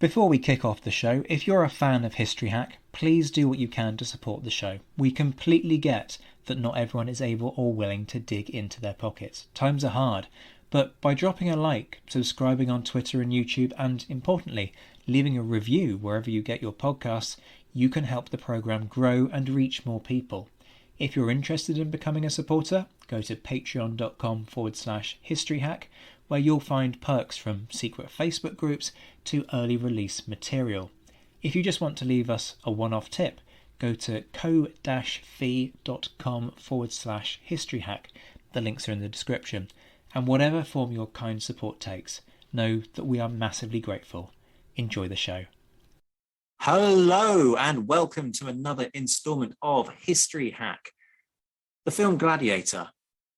Before we kick off the show, if you're a fan of History Hack, please do what you can to support the show. We completely get that not everyone is able or willing to dig into their pockets. Times are hard, but by dropping a like, subscribing on Twitter and YouTube, and importantly, leaving a review wherever you get your podcasts, you can help the programme grow and reach more people. If you're interested in becoming a supporter, go to patreon.com/historyhack, where you'll find perks from secret Facebook groups to early release material. If you just want to leave us a one-off tip, go to ko-fi.com/historyhack. The links are in the description. And whatever form your kind support takes, know that we are massively grateful. Enjoy the show. Hello and welcome to another instalment of History Hack. The film Gladiator.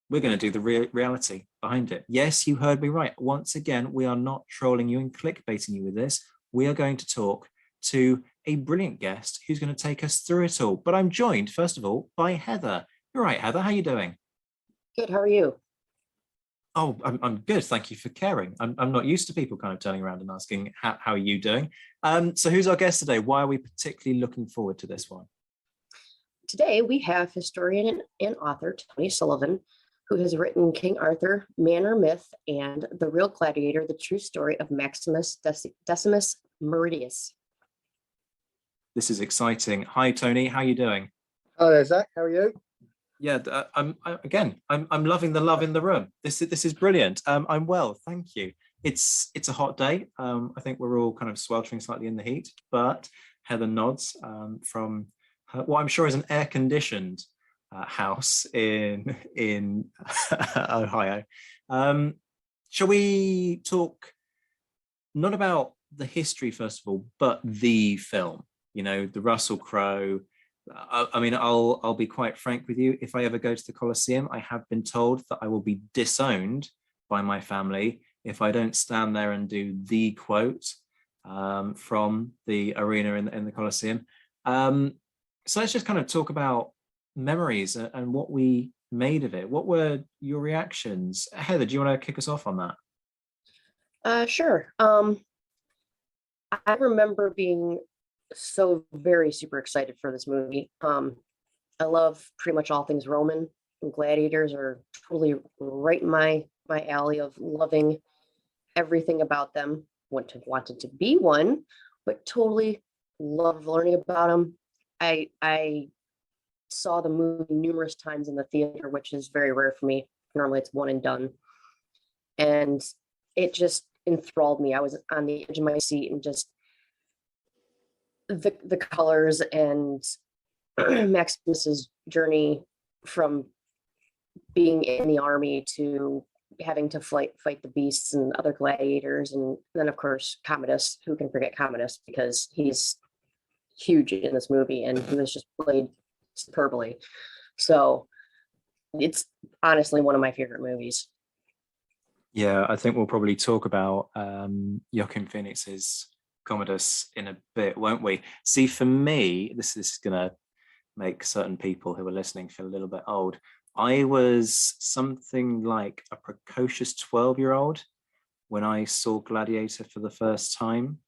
We're going to do the reality behind it. Yes, you heard me right. Once again, we are not trolling you and clickbaiting you with this. We are going to talk to a brilliant guest who's going to take us through it all. But I'm joined, first of all, by Heather. You're right, Heather. How are you doing? Good. How are you? Oh, I'm good. Thank you for caring. I'm not used to people kind of turning around and asking, how are you doing? So who's our guest today? Why are we particularly looking forward to this one? Today, we have historian and author Tony Sullivan, who has written King Arthur, Man or Myth, and The Real Gladiator, The True Story of Maximus Decimus Meridius. This is exciting. Hi, Tony. How are you doing? Hello there, Zach. How are you? Yeah, I'm loving the love in the room. This is brilliant. I'm well, thank you. It's a hot day. I think we're all kind of sweltering slightly in the heat, but Heather nods from what I'm sure is an air-conditioned house in Ohio. Shall we talk not about the history first of all, but the film? You know, the Russell Crowe. I mean, I'll be quite frank with you. If I ever go to the Coliseum, I have been told that I will be disowned by my family if I don't stand there and do the quote from the arena in the Coliseum. So let's just kind of talk about memories and what we made of it. What were your reactions? Heather, do you want to kick us off on that? Sure. I remember being so very super excited for this movie. I love pretty much all things Roman, and gladiators are totally right in my alley of loving everything about them. Wanted to be one, but totally love learning about them. I saw the movie numerous times in the theater, which is very rare for me. Normally it's one and done. And it just enthralled me. I was on the edge of my seat and just the colors and Maximus's journey from being in the army to having to fight the beasts and other gladiators, and then of course Commodus. Who can forget Commodus, because he's huge in this movie and he was just played superbly. So it's honestly one of my favorite movies. Yeah, I think we'll probably talk about Joaquin Phoenix's Commodus in a bit, won't we? See, for me, this is going to make certain people who are listening feel a little bit old. I was something like a precocious 12-year-old when I saw Gladiator for the first time.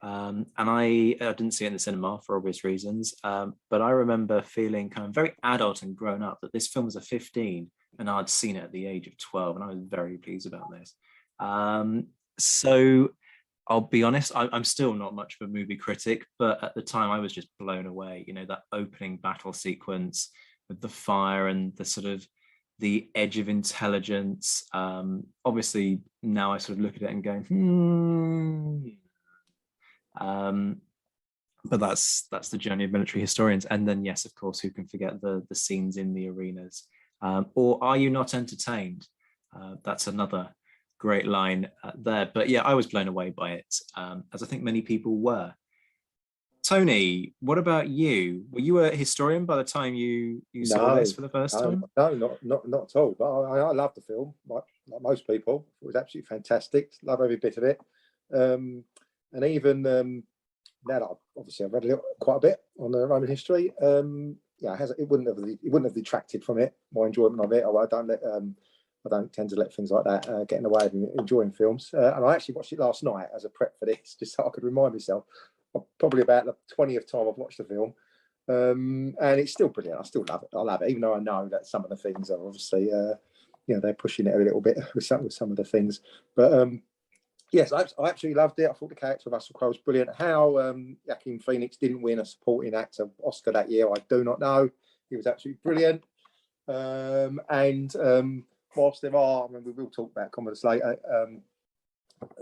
And I didn't see it in the cinema for obvious reasons, but I remember feeling kind of very adult and grown up that this film was a 15 and I'd seen it at the age of 12, and I was very pleased about this. So I'll be honest, I'm still not much of a movie critic, but at the time I was just blown away. You know, that opening battle sequence with the fire and the sort of the edge of intelligence. Obviously now I sort of look at it and go, but that's the journey of military historians. And then, yes, of course, who can forget the scenes in the arenas? Or are you not entertained? That's another great line there. But yeah, I was blown away by it, as I think many people were. Tony, what about you? Were you a historian by the time you saw this for the first time? No, not at all. But I love the film, like most people. It was absolutely fantastic. Love every bit of it. And even now that I've read quite a bit on the Roman history, it wouldn't have detracted from it. My enjoyment of it. I don't let I don't tend to let things like that get in the way of enjoying films. And I actually watched it last night as a prep for this, just so I could remind myself. Probably about the 20th time I've watched the film. And it's still brilliant. I still love it. I love it, even though I know that some of the things are obviously, they're pushing it a little bit with some of the things. But yes, I absolutely loved it. I thought the character of Russell Crowe was brilliant. How Joaquin Phoenix didn't win a supporting actor Oscar that year, I do not know. He was absolutely brilliant. Whilst there are, I mean, we will talk about Commodus later,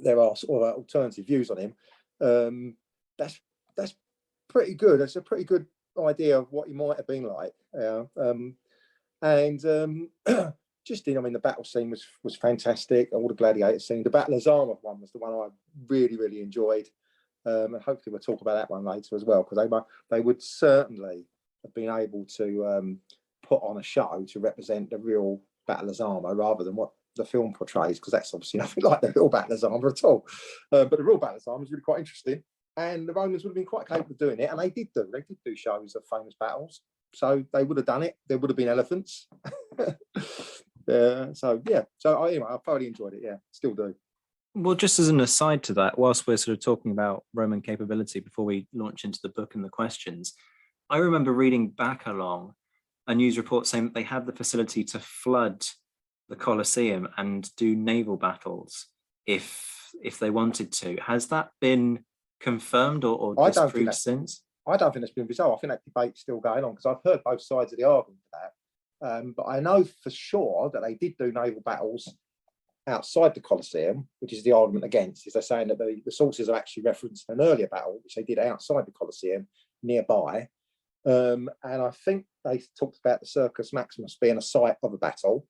there are sort of alternative views on him. That's pretty good. That's a pretty good idea of what he might have been like. Just in, I mean, the battle scene was fantastic. All the gladiator scene. The Battle of Zama one was the one I really, really enjoyed. And hopefully we'll talk about that one later as well, because they would certainly have been able to put on a show to represent the real Battle of Zama rather than what the film portrays, because that's obviously nothing like the real Battle of Zama at all. But the real Battle of Zama was really quite interesting, and the Romans would have been quite capable of doing it, and they did do shows of famous battles. So they would have done it. There would have been elephants. So I thoroughly enjoyed it. Yeah, still do. Well, just as an aside to that, whilst we're sort of talking about Roman capability before we launch into the book and the questions, I remember reading back along a news report saying that they had the facility to flood the Coliseum and do naval battles if they wanted to. Has that been confirmed or disproved since? I don't think that's been resolved. I think that debate's still going on, because I've heard both sides of the argument for that. But I know for sure that they did do naval battles outside the Coliseum, which is the argument against. Is they're saying that the sources have actually referenced an earlier battle, which they did outside the Coliseum nearby. And I think they talked about the Circus Maximus being a site of a battle,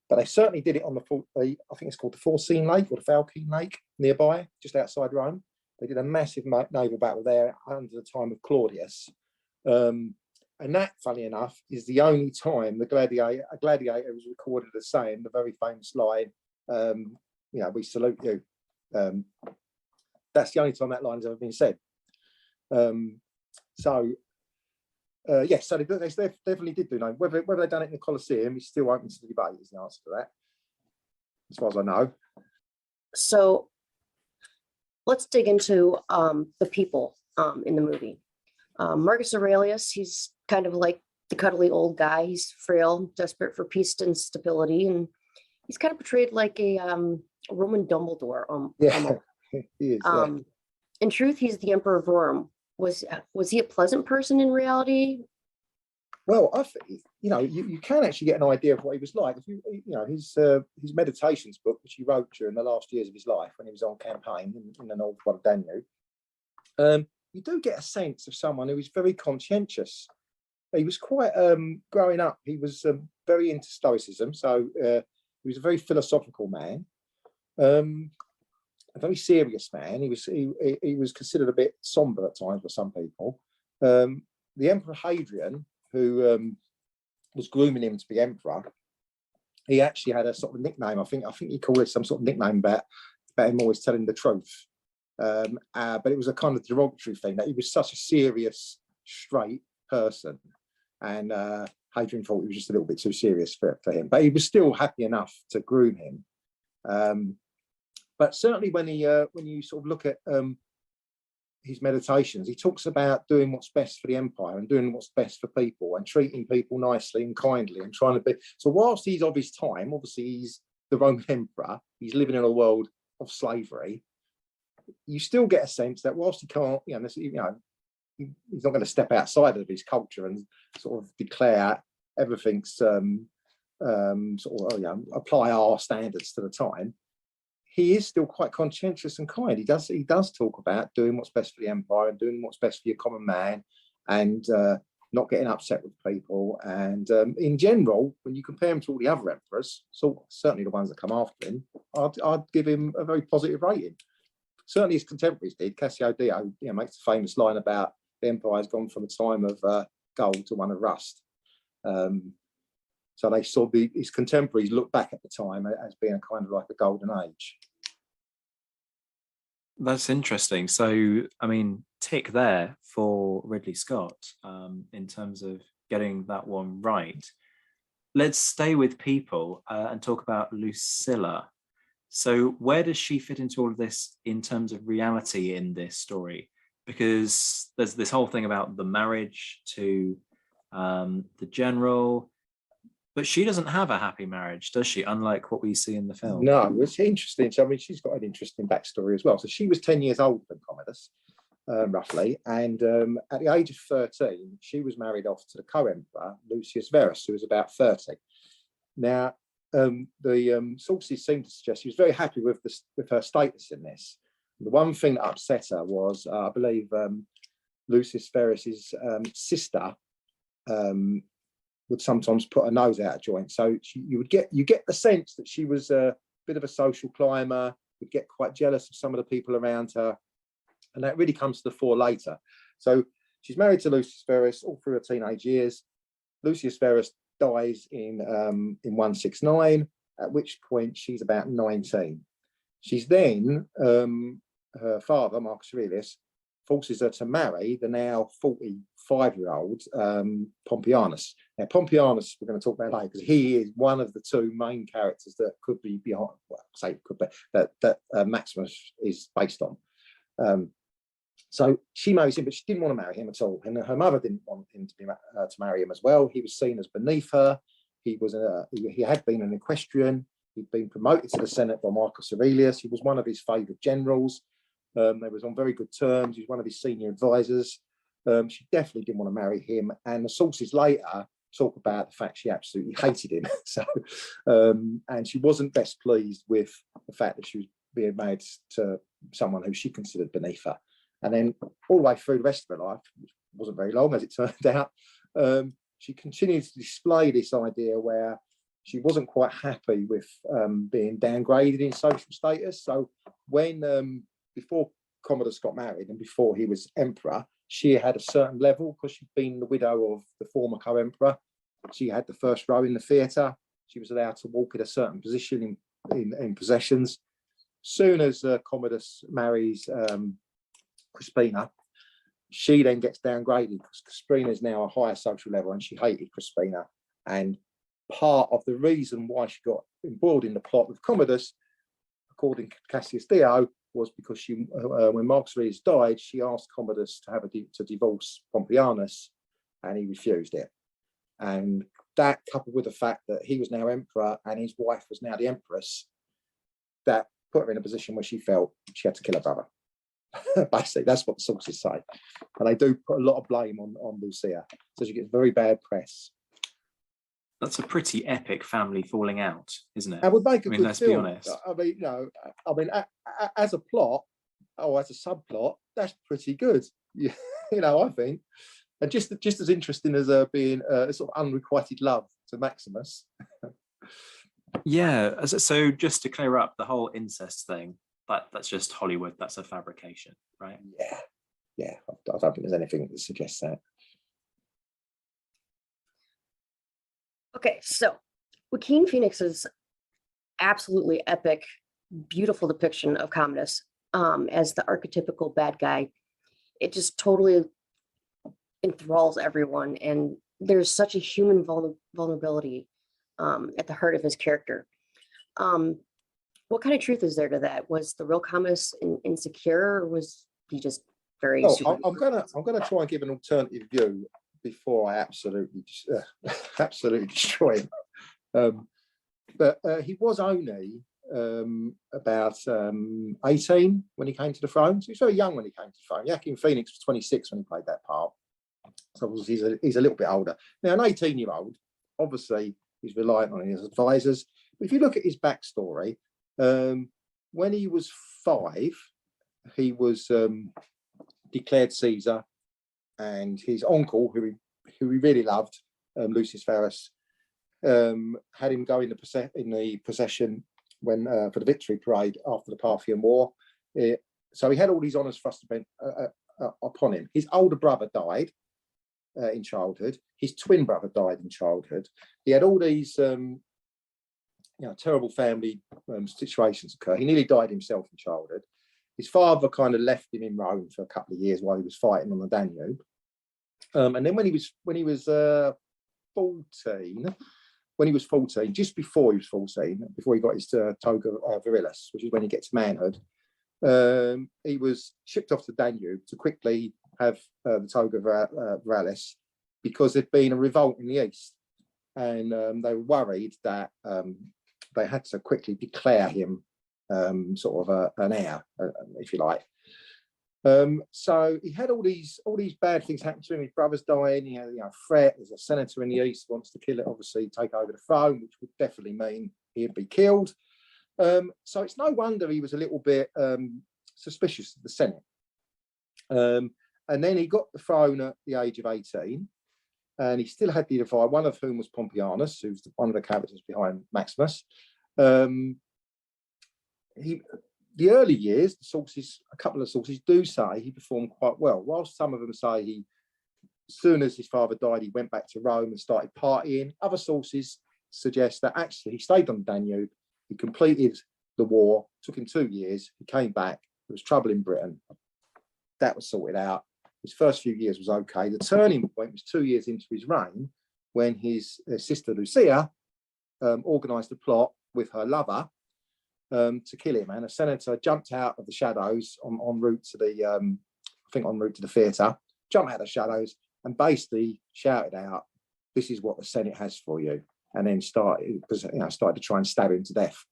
but they certainly did it on I think it's called the Forcine Lake or the Falcine Lake nearby, just outside Rome. They did a massive naval battle there under the time of Claudius. And that, funny enough, is the only time a gladiator was recorded as saying the very famous line, we salute you. That's the only time that line's ever been said. Yes, so they definitely did do. Whether they've done it in the Coliseum is still open to the debate, is the answer to that, as far as I know. So let's dig into the people in the movie. Marcus Aurelius, he's kind of like the cuddly old guy. He's frail, desperate for peace and stability, and he's kind of portrayed like a Roman Dumbledore. Yeah, he is. In truth, he's the Emperor of Rome. Was he a pleasant person in reality? Well, you can actually get an idea of what he was like. If his meditations book, which he wrote during the last years of his life when he was on campaign in the north of Danube, you do get a sense of someone who is very conscientious. He was quite growing up. He was very into Stoicism, so he was a very philosophical man. A very serious man. He was considered a bit somber at times by some people. The Emperor Hadrian, who was grooming him to be emperor, he actually had a sort of nickname. I think he called it some sort of nickname about him always telling the truth. But it was a kind of derogatory thing, that he was such a serious, straight person, and Hadrian thought he was just a little bit too serious for him. But he was still happy enough to groom him. But certainly when you sort of look at his meditations, he talks about doing what's best for the empire and doing what's best for people and treating people nicely and kindly and trying to be. So whilst he's of his time, obviously he's the Roman emperor, he's living in a world of slavery, you still get a sense that whilst he can't, he's not going to step outside of his culture and sort of declare everything's apply our standards to the time. He is still quite conscientious and kind. He does talk about doing what's best for the empire and doing what's best for your common man, and not getting upset with people. And in general, when you compare him to all the other emperors, so certainly the ones that come after him, I'd give him a very positive rating. Certainly his contemporaries did. Cassio Dio makes a famous line about the empire's gone from a time of gold to one of rust. So they saw his contemporaries look back at the time as being a kind of like a golden age. That's interesting. So, I mean, tick there for Ridley Scott in terms of getting that one right. let's stay with people and talk about Lucilla. So where does she fit into all of this in terms of reality in this story? Because there's this whole thing about the marriage to the general, but she doesn't have a happy marriage, does she? Unlike what we see in the film. No, it's interesting. So, I mean, she's got an interesting backstory as well. So she was 10 years older than Commodus, roughly. And at the age of 13, she was married off to the co-emperor, Lucius Verus, who was about 30. Now, the sources seem to suggest she was very happy with her status in this. The one thing that upset her was, I believe, Lucius Verus's sister would sometimes put her nose out of joint. So you get the sense that she was a bit of a social climber, would get quite jealous of some of the people around her. And that really comes to the fore later. So she's married to Lucius Verus all through her teenage years. Lucius Verus dies in 169, at which point she's about 19. She's then, her father, Marcus Aurelius, forces her to marry the now 45-year-old Pompianis. Now, Pompianis, we're going to talk about later, because he is one of the two main characters that could be behind, well, say could be, that Maximus is based on. So she marries him, but she didn't want to marry him at all. And her mother didn't want him to marry him as well. He was seen as beneath her. He had been an equestrian. He'd been promoted to the Senate by Marcus Aurelius. He was one of his favoured generals. They was on very good terms. He was one of his senior advisors. She definitely didn't want to marry him. And the sources later talk about the fact she absolutely hated him. So, and she wasn't best pleased with the fact that she was being married to someone who she considered beneath her. And then all the way through the rest of her life, which wasn't very long as it turned out, she continued to display this idea where she wasn't quite happy with being downgraded in social status. So when, before Commodus got married and before he was emperor, she had a certain level because she'd been the widow of the former co-emperor. She had the first row in the theatre. She was allowed to walk at a certain position in possessions. Soon as Commodus marries Crispina, she then gets downgraded because Crispina is now a higher social level and she hated Crispina. And part of the reason why she got embroiled in the plot with Commodus, according to Cassius Dio, was because she, when Marcus Aurelius died, she asked Commodus to divorce Pompianus, and he refused it. And that, coupled with the fact that he was now emperor and his wife was now the empress, that put her in a position where she felt she had to kill her brother. Basically, that's what the sources say. And they do put a lot of blame on Lucilla. So she gets very bad press. That's a pretty epic family falling out, isn't it? And would make a good let's film. be honest. As a plot or as a subplot, that's pretty good. I think. And just as interesting as being a sort of unrequited love to Maximus. Yeah. So just to clear up the whole incest thing, that's just Hollywood. That's a fabrication, right? Yeah. I don't think there's anything that suggests that. Okay, so Joaquin Phoenix's absolutely epic, beautiful depiction of Commodus as the archetypical bad guy, it just totally enthralls everyone. And there's such a human vulnerability at the heart of his character. What kind of truth is there to that? Was the real Commodus insecure, or was he just very? I'm gonna try and give an alternative view before I absolutely destroy him. But he was only about 18 when he came to the throne. So he was very young when he came to the throne. Joaquin Phoenix was 26 when he played that part. So he's a little bit older. Now, an 18-year-old, obviously, he's reliant on his advisors. But if you look at his backstory, when he was 5, he was declared Caesar, and his uncle, who he really loved, Lucius Verus, had him go in the procession when for the victory parade after the Parthian War. So he had all these honours thrust upon him. His older brother died in childhood. His twin brother died in childhood. He had all these terrible family situations occur. He nearly died himself in childhood. His father kind of left him in Rome for a couple of years while he was fighting on the Danube. And then when he was 14, when he was 14, just before he was 14, before he got his toga virilis, which is when he gets manhood, he was shipped off to Danube to quickly have the toga virilis, because there'd been a revolt in the east, and they were worried that they had to quickly declare him sort of an heir, if you like. So he had all these bad things happen to him. His brother's dying. He had a threat. There's a senator in the east who wants to kill it, obviously take over the throne, which would definitely mean he'd be killed. So it's no wonder he was a little bit suspicious of the Senate. And then he got the throne at the age of 18, and he still had the advisor, one of whom was Pompianis, who's one of the characters behind Maximus. The early years, a couple of sources do say he performed quite well, whilst some of them say as soon as his father died, he went back to Rome and started partying. Other sources suggest that actually he stayed on the Danube, he completed the war, took him 2 years, he came back, there was trouble in Britain, that was sorted out. His first few years was okay. The turning point was 2 years into his reign, when his sister Lucilla organised a plot with her lover to kill him, and a senator jumped out of the shadows en route to the theatre, jumped out of the shadows and basically shouted out, "This is what the Senate has for you," and then started to try and stab him to death.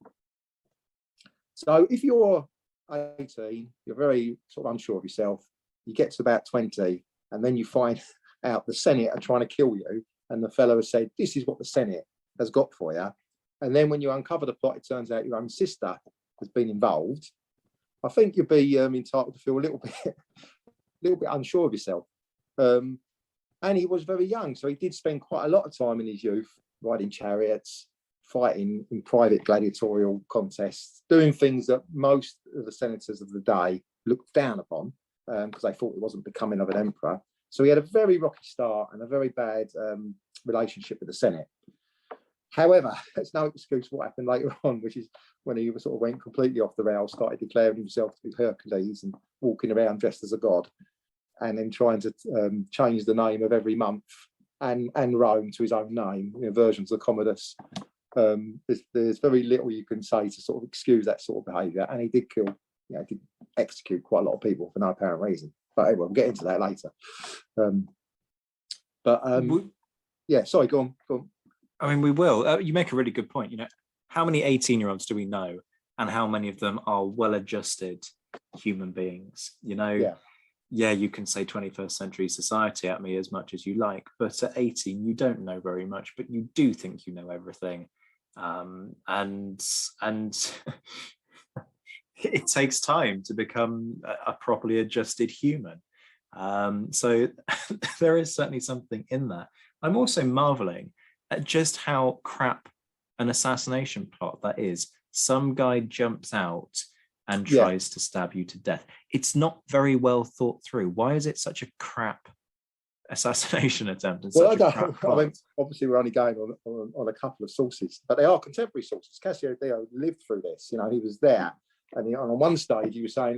So if you're 18, you're very sort of unsure of yourself, you get to about 20, and then you find out the Senate are trying to kill you, and the fellow has said, "This is what the Senate has got for you." And then when you uncover the plot, it turns out your own sister has been involved. I think you'd be entitled to feel a little bit unsure of yourself. And he was very young, so he did spend quite a lot of time in his youth riding chariots, fighting in private gladiatorial contests, doing things that most of the senators of the day looked down upon because they thought it wasn't becoming of an emperor. So he had a very rocky start and a very bad relationship with the Senate. However, it's no excuse for what happened later on, which is when he sort of went completely off the rails, started declaring himself to be Hercules and walking around dressed as a god, and then trying to change the name of every month and Rome to his own name, versions of Commodus. There's very little you can say to sort of excuse that sort of behaviour, and he did did execute quite a lot of people for no apparent reason. But anyway, we'll get into that later. Yeah, sorry, go on. I mean, we will. You make a really good point. How many 18-year-olds do we know, and how many of them are well-adjusted human beings? Yeah, you can say 21st century society at me as much as you like, but at 18, you don't know very much, but you do think you know everything. And it takes time to become a properly adjusted human. So there is certainly something in that. I'm also marveling at just how crap an assassination plot that is. Some guy jumps out and tries to stab you to death. It's not very well thought through. Why is it such a crap assassination attempt? Obviously we're only going on a couple of sources, but they are contemporary sources. Cassio Dio lived through this. He was there, and on one stage he was saying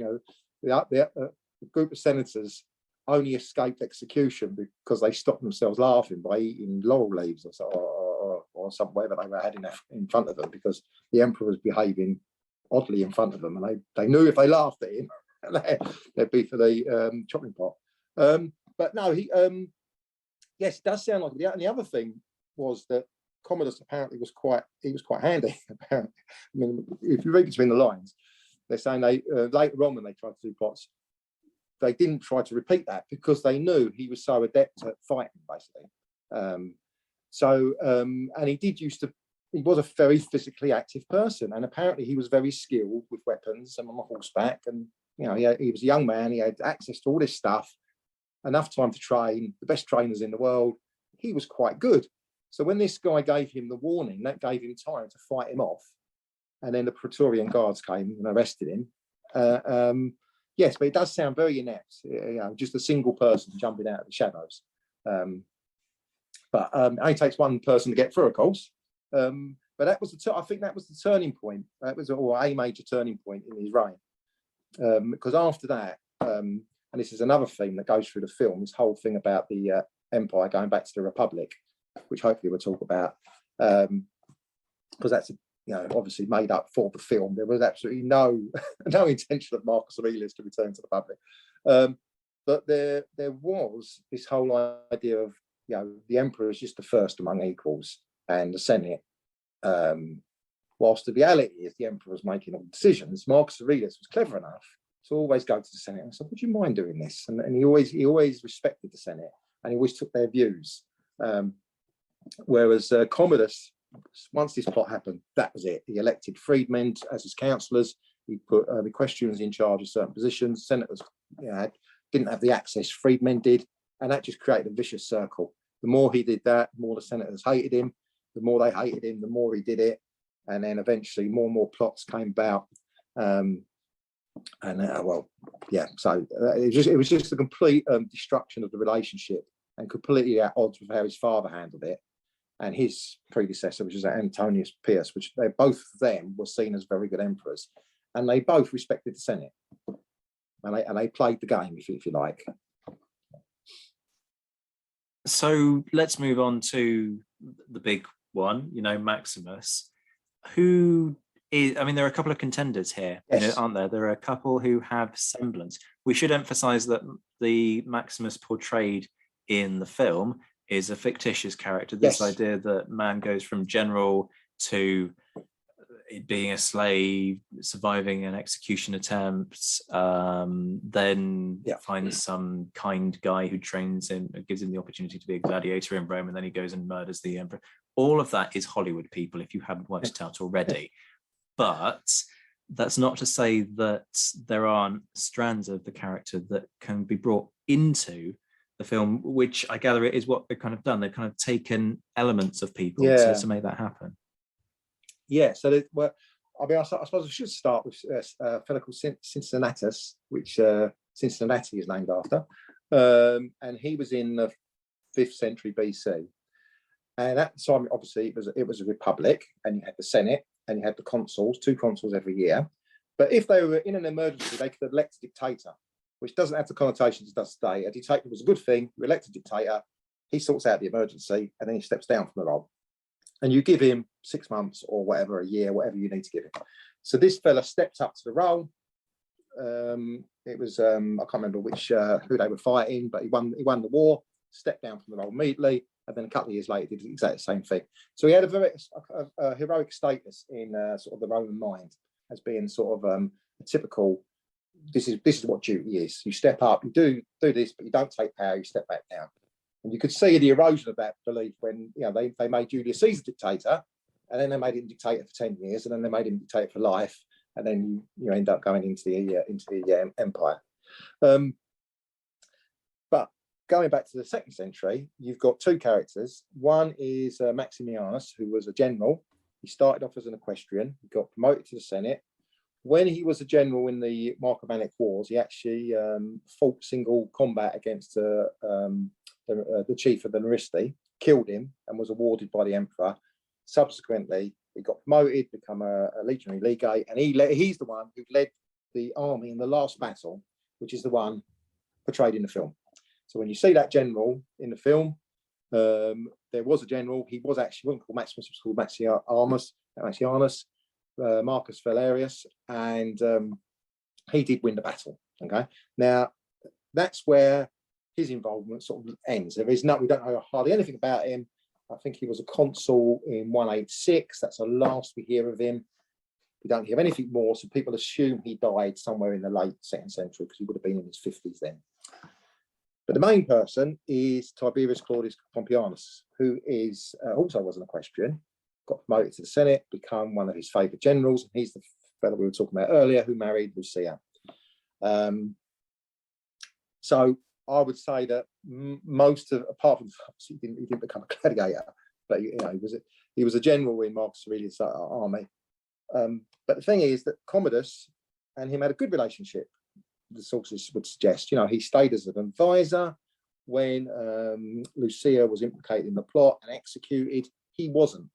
the group of senators only escaped execution because they stopped themselves laughing by eating laurel leaves or something, whatever they had in front of them, because the emperor was behaving oddly in front of them, and they knew if they laughed at him, they'd be for the chopping pot. But no, yes, it does sound like it. And the other thing was that Commodus apparently was quite handy. Apparently, I mean, if you read between the lines, they're saying later on when they tried to do plots, they didn't try to repeat that because they knew he was so adept at fighting, basically. And he was a very physically active person, and apparently he was very skilled with weapons and on horseback. And he was a young man. He had access to all this stuff, enough time to train. The best trainers in the world. He was quite good. So when this guy gave him the warning, that gave him time to fight him off. And then the Praetorian Guards came and arrested him. Yes, but it does sound very inept. Just a single person jumping out of the shadows. But it only takes one person to get through, of course. But that was I think that was the turning point. That was a major turning point in his reign. Because after that, and this is another theme that goes through the film, this whole thing about the empire going back to the Republic, which hopefully we'll talk about. because that's obviously made up for the film. There was absolutely no intention of Marcus Aurelius to return to the public, but there was this whole idea of the emperor is just the first among equals, and the Senate. Whilst the reality is the emperor was making all the decisions, Marcus Aurelius was clever enough to always go to the Senate and say, "Would you mind doing this?" And he always respected the Senate, and he always took their views. Whereas Commodus, once this plot happened, that was it. He elected freedmen as his councillors. He put equestrians in charge of certain positions. Senators didn't have the access freedmen did, and that just created a vicious circle. The more he did that, the more the senators hated him. The more they hated him, the more he did it, and then eventually more and more plots came about. So it was just a complete destruction of the relationship, and completely at odds with how his father handled it, and his predecessor, which is Antonius Pius, which both of them were seen as very good emperors, and they both respected the Senate, and they played the game, if you like. So let's move on to the big one, Maximus, who is, there are a couple of contenders here, yes. Aren't there? There are a couple who have semblance. We should emphasize that the Maximus portrayed in the film is a fictitious character. This idea that man goes from general to being a slave, surviving an execution attempt, then finds some kind guy who trains him, gives him the opportunity to be a gladiator in Rome, and then he goes and murders the emperor. All of that is Hollywood, people, if you haven't worked it out already. But that's not to say that there aren't strands of the character that can be brought into the film, which I gather it is what they've kind of done. They've kind of taken elements of people to make that happen. Yeah, so I suppose I should start with a fellow called Cincinnatus, which Cincinnati is named after, and he was in the 5th century BC. And at the time, obviously, it was a republic, and you had the Senate, and you had the consuls, 2 consuls every year. But if they were in an emergency, they could elect a dictator, which doesn't have the connotations it does today. A dictator was a good thing. You elect a dictator, he sorts out the emergency, and then he steps down from the role. And you give him 6 months or whatever, a year, whatever you need to give him. So this fella stepped up to the role. It was I can't remember who they were fighting, but he won the war, stepped down from the role immediately, and then a couple of years later did exactly the same thing. So he had a very heroic status in sort of the Roman mind, as being sort of a typical. This is what duty is. You step up, you do this, but you don't take power. You step back down. And you could see the erosion of that belief when they made Julius Caesar dictator, and then they made him dictator for 10 years, and then they made him dictator for life, and then you end up going into the empire. But going back to the 2nd century, you've got 2 characters. One is Maximianis, who was a general. He started off as an equestrian. He got promoted to the Senate. When he was a general in the Marcomannic Wars, he actually fought single combat against the chief of the Neristi, killed him, and was awarded by the emperor. Subsequently, he got promoted, become a legionary legate, and he's the one who led the army in the last battle, which is the one portrayed in the film. So when you see that general in the film, there was a general. He wasn't called Maximus; he was called Maximianus, Marcus Valerius, and he did win the battle. Okay, now that's where his involvement sort of ends. We don't know hardly anything about him. I think he was a consul in 186. That's the last we hear of him. We don't hear anything more, so people assume he died somewhere in the late 2nd century, because he would have been in his 50s then. But the main person is Tiberius Claudius Pompianis, who is also was an equestrian, got promoted to the Senate, become one of his favourite generals, and he's the fellow we were talking about earlier who married Lucilla. So I would say that apart from he didn't become a gladiator, but he was a general in Marcus Aurelius' army. But the thing is that Commodus and him had a good relationship. The sources would suggest, he stayed as an advisor when Lucilla was implicated in the plot and executed. He wasn't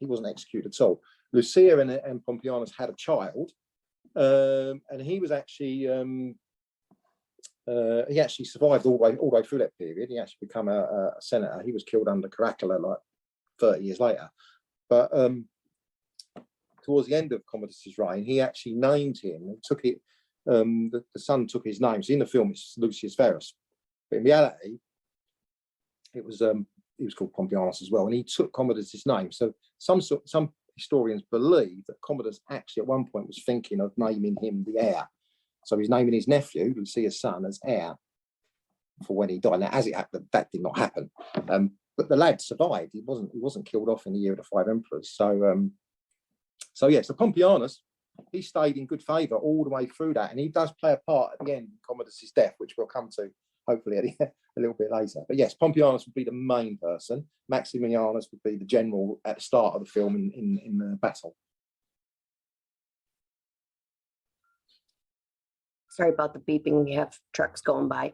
executed at all. Lucilla and Pompianus had a child, and he was actually he actually survived all the way through that period. He actually became a senator. He was killed under Caracalla like 30 years later. But towards the end of Commodus's reign, he actually named him and took it. The son took his name. So in the film, it's Lucius Verus, but in reality, it was he was called Pompianis as well, and he took Commodus's name. So some historians believe that Commodus actually at one point was thinking of naming him the heir. So he's naming his nephew, Lucia's son, as heir for when he died. Now, as it happened, that did not happen. But the lad survived. He wasn't killed off in the year of the 5 emperors. So so Pompianus, he stayed in good favour all the way through that, and he does play a part at the end in Commodus's death, which we'll come to hopefully a little bit later. But yes, Pompianus would be the main person. Maximianis would be the general at the start of the film in the battle. Sorry about the beeping. We have trucks going by.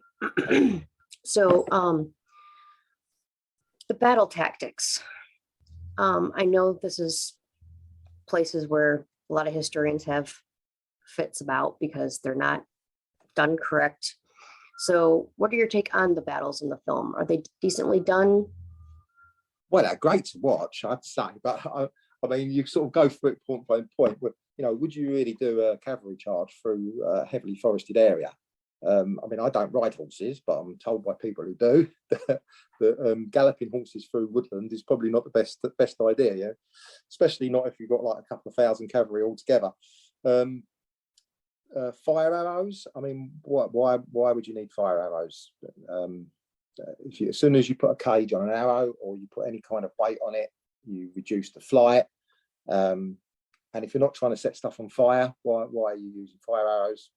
So the battle tactics. I know this is places where a lot of historians have fits about because they're not done correct. So what are your take on the battles in the film? Are they decently done? Well, they're great to watch, I'd say, but I mean, you sort of go through it point by point. Would you really do a cavalry charge through a heavily forested area? I mean, I don't ride horses, but I'm told by people who do that galloping horses through woodland is probably not the best idea, yeah? Especially not if you've got like a couple of thousand cavalry altogether. Fire arrows. I mean, why would you need fire arrows? As soon as you put a cage on an arrow or you put any kind of weight on it, you reduce the flight. And if you're not trying to set stuff on fire, why are you using fire arrows?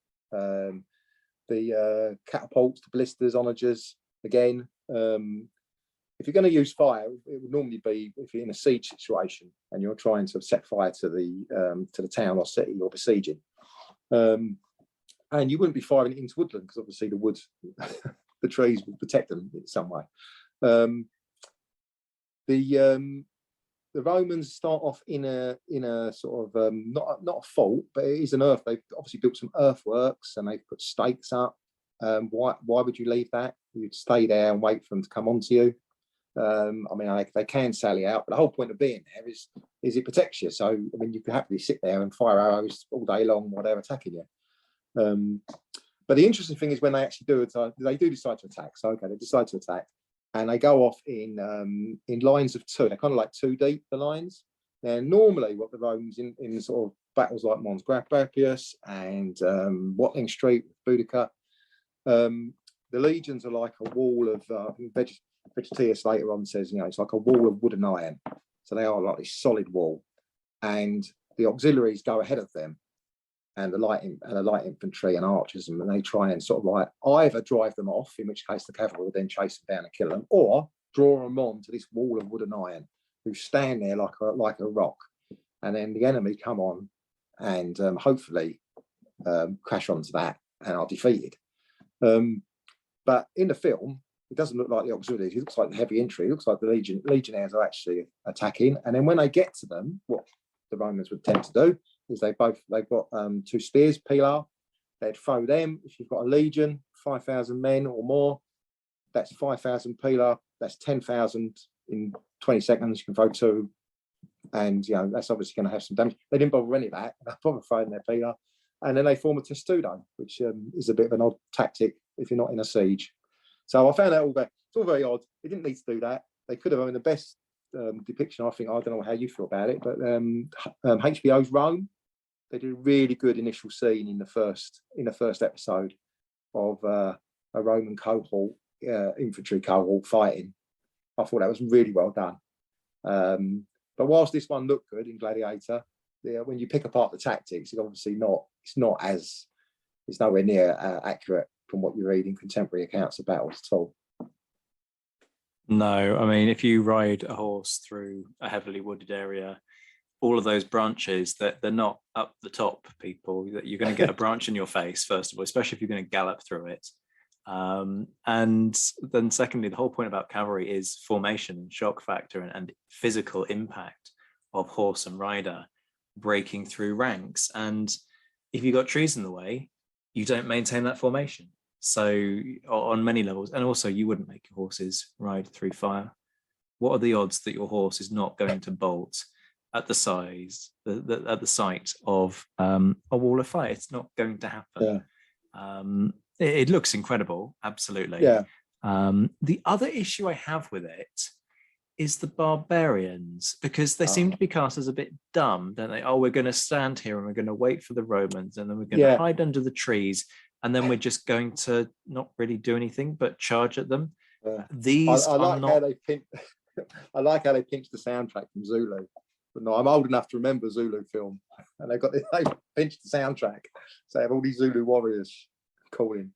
The catapults, the ballistas, onagers, again, if you're going to use fire, it would normally be if you're in a siege situation and you're trying to set fire to the town or city you're besieging. And you wouldn't be firing it into woodland because obviously the wood, the trees would protect them in some way. The Romans start off in a sort of not a fault, but it is an earth. They've obviously built some earthworks and they've put stakes up. Why would you leave that? You'd stay there and wait for them to come onto you. I mean, they can sally out, but the whole point of being there is it protects you. So I mean, you can happily sit there and fire arrows all day long while they're attacking you. But the interesting thing is when they actually do it, they do decide to attack. So okay, they decide to attack. And they go off in lines of 2. They're kind of like 2 deep, the lines. Now, normally what the Romans in sort of battles like Mons Graupius and Watling Street, Boudica, the legions are like a wall of, Vegetius later on says, it's like a wall of wood and iron. So they are like this solid wall. And the auxiliaries go ahead of them. And the light infantry and archers, and they try and sort of like either drive them off, in which case the cavalry will then chase them down and kill them, or draw them on to this wall of wood and iron, who stand there like a rock, and then the enemy come on and hopefully crash onto that and are defeated. But in the film, it doesn't look like the auxiliaries. It looks like the heavy infantry. It looks like the legionnaires are actually attacking, and then when they get to them, what the Romans would tend to do is they've got 2 spears, pilar. They'd throw them. If you've got a legion, 5,000 men or more, that's 5,000 pilar. That's 10,000 in 20 seconds. You can throw 2, and that's obviously going to have some damage. They didn't bother with any of that. They bother throwing their pilar, and then they form a testudo, which is a bit of an odd tactic if you're not in a siege. So I found that it's all very odd. They didn't need to do that. They could have. I mean, the best depiction, I think, I don't know how you feel about it, but HBO's Rome. They did a really good initial scene in the first episode of a Roman cohort, infantry cohort fighting. I thought that was really well done. But whilst this one looked good in Gladiator, when you pick apart the tactics, it's obviously not. It's nowhere near accurate from what you read in contemporary accounts of battles at all. No, I mean, if you ride a horse through a heavily wooded area, all of those branches, that they're not up the top, people. That you're going to get a branch in your face, first of all, especially if you're going to gallop through it. And then secondly, the whole point about cavalry is formation, shock factor, and physical impact of horse and rider breaking through ranks. And if you've got trees in the way, you don't maintain that formation. So on many levels, and also you wouldn't make your horses ride through fire. What are the odds that your horse is not going to bolt at the size, at the site of a wall of fire. It's not going to happen. It looks incredible, absolutely. The other issue I have with it is the barbarians, because they seem to be cast as a bit dumb, don't they? Oh, we're going to stand here and we're going to wait for the Romans, and then we're going to hide under the trees, and then we're just going to not really do anything but charge at them. These I like how they I like how they pinched the soundtrack from Zulu. But no, I'm old enough to remember Zulu film, and they pinched the soundtrack, so they have all these Zulu warriors calling.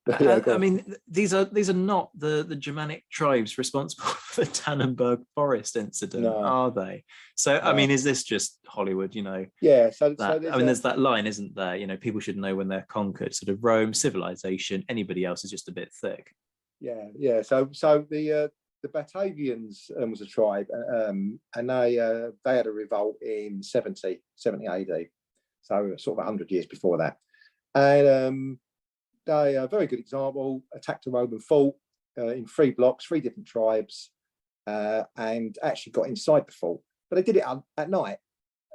I mean, these are not the Germanic tribes responsible for the Tannenberg Forest incident, are they? So, I mean, is this just Hollywood? Yeah. There's that line, isn't there? People should know when they're conquered. Sort of Rome, civilization. Anybody else is just a bit thick. Yeah. So the Batavians was a tribe, and they had a revolt in 70 AD, so sort of 100 years before that, and they a very good example, attacked a Roman fort in 3 blocks, 3 different tribes, and actually got inside the fort. But they did it at night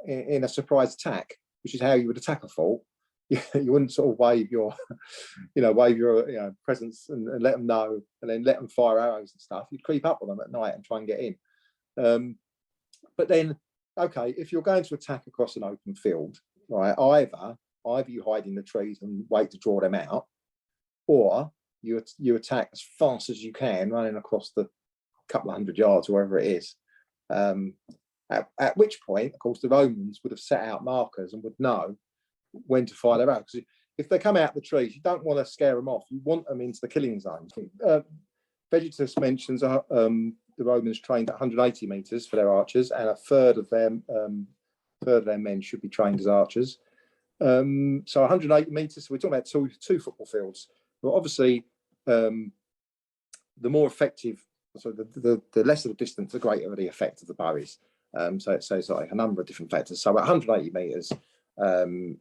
in a surprise attack, which is how you would attack a fort. You wouldn't sort of wave your presence and let them know, and then let them fire arrows and stuff. You'd creep up on them at night and try and get in. But then, okay, if you're going to attack across an open field, right, either you hide in the trees and wait to draw them out, or you attack as fast as you can, running across the couple of 100 yards, wherever it is. At which point, of course, the Romans would have set out markers and would know when to fire their arrows. If they come out the trees, you don't want to scare them off. You want them into the killing zone. Vegetus mentions the Romans trained at 180 meters for their archers, and a third of their men should be trained as archers. So 180 meters. So we're talking about two football fields. But obviously, the more effective, so the lesser the distance, the greater the effect of the bow is. So it's like a number of different factors. So at 180 meters,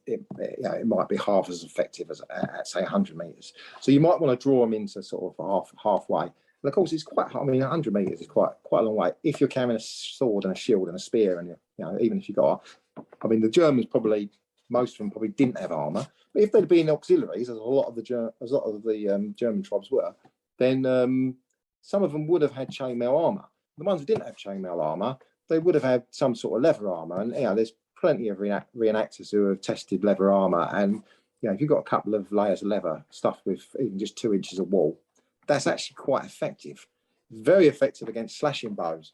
it might be half as effective as at say 100 meters. So you might want to draw them into sort of halfway. And of course, it's quite. I mean, 100 meters is quite a long way. If you're carrying a sword and a shield and a spear, and even if you got, I mean, the Germans probably. Most of them probably didn't have armor, but if they'd been auxiliaries, as a lot of the German tribes were, then some of them would have had chainmail armor. The ones who didn't have chainmail armor, they would have had some sort of leather armor. And there's plenty of reenactors who have tested leather armor, and if you've got a couple of layers of leather stuffed with even just 2 inches of wool, that's actually quite effective. Very effective against slashing blows.